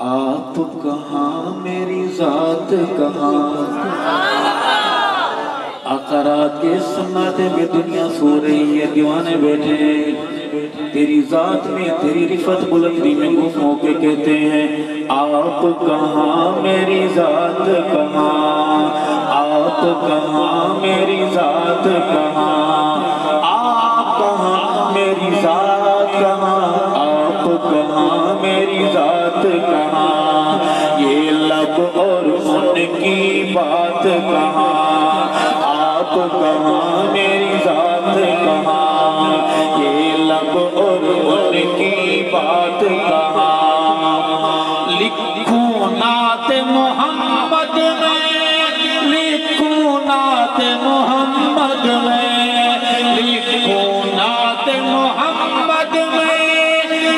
آپ کہاں میری ذات کہاں، آقا رات کے سناتے میں دنیا سو رہی ہے، دیوانے بیٹھے تیری ذات میں تیری رفت بلندی میں گم ہو کے کہتے ہیں آپ کہاں میری ذات کہاں، آپ کہاں میری ذات کہاں، آپ کہاں میری ذات کہاں، آپ کہاں میری ذات کہاں، یہ لب اور ان کی بات کہاں، آپ کہاں میری ذات کہاں، یہ لب اور ان کی بات کہاں، لکھوں نعت محمد میں، لکھوں نعت محمد میں، لکھوں نعت محمد میں،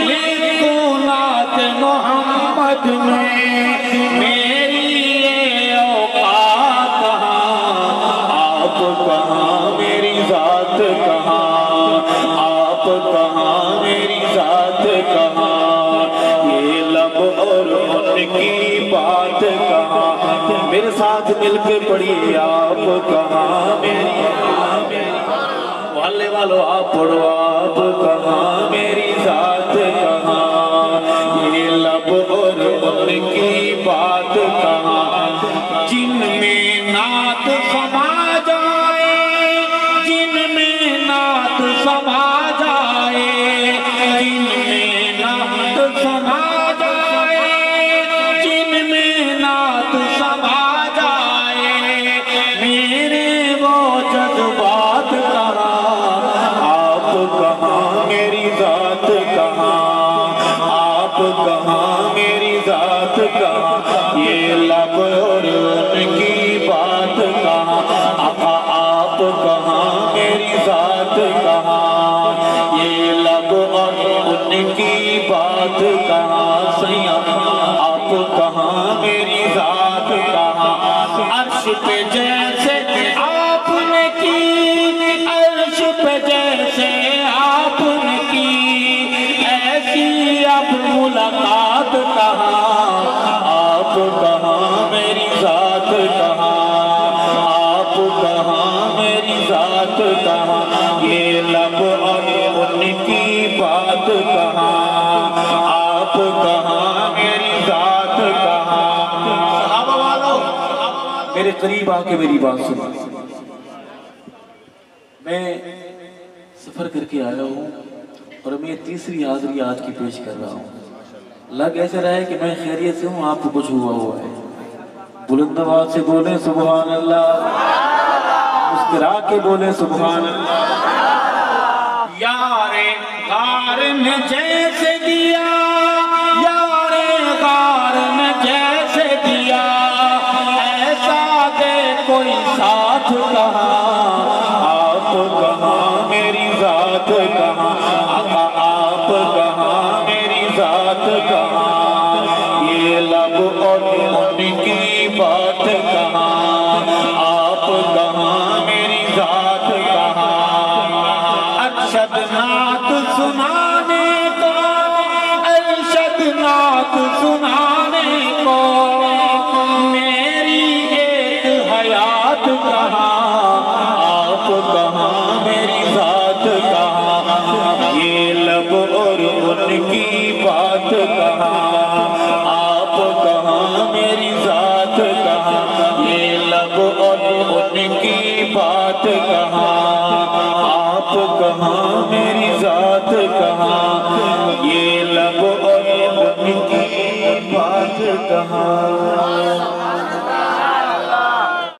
لکھوں نعت محمد میں، میری یہ اوقات کہاں، آپ کہاں میری ذات کہاں، آپ کہاں میری ذات کہاں، یہ لب اور ان کی بات کہاں، میرے ساتھ مل کے پڑھیے آپ کہاں میری، والے والو آپ پڑھو آپ کہاں میری ذات کہاں، یہ لب اور ان کی بات کہاں، جن میں نعت سما جائے، جن میں نعت سما جائے، جن میں نعت سما جائے، جن میں نعت سما جائے، میرے وہ جذبات کہاں، آپ کہاں میری ذات کہاں، آپ کہاں میری ذات کہاں، یہ لب اور ان کی بات کہاں، آقا آپ کہاں میری ذات کہاں، یہ لب اور ان کی بات کہاں، سیاں آپ کہاں میری ذات کہاں، عرش پہ جیسے آپ نے کی، عرش پہ جیسے آپ نے کی، ایسی اب ملاقات کہاں، آپ کہاں میری ذات کہاں، آپ کہاں میری ذات کہاں، یہ لب اور ان کی بات کہاں، آپ کہاں میری ذات کہاں، صحابہ والو میرے قریب آ کے میری بات سنو، میں سفر کر کے آیا ہوں اور میں تیسری حاضری آج کی پیش کر رہا ہوں، لگ ایسے رہا ہے کہ میں خیریت سے ہوں، آپ کو کچھ ہوا ہے، بلند آواز سے بولیں سبحان اللہ، مسکرا کے بولیں سبحان اللہ، یار غار نے جیسے دیا، یار غار نے جیسے دیا، ایسا دے کوئی ساتھ کہاں، آپ کہاں میری ذات کہاں، آقا آپ کہاں میری ذات کہاں، یہ لب اور ان کی بات کہاں، آپ کہاں میری ذات کہاں، ارشد نعت سنانے کو، ارشد نعت سنانے کو، میری ایک حیات کہاں، آپ کہاں میری ذات کہاں، یہ لب اور ان کی بات کہاں، آپ کہاں میری ذات کہاں، یہ لب اور ان کی بات کہاں، آپ کہاں میری ذات کہاں، یہ لب اور ان کی بات کہاں۔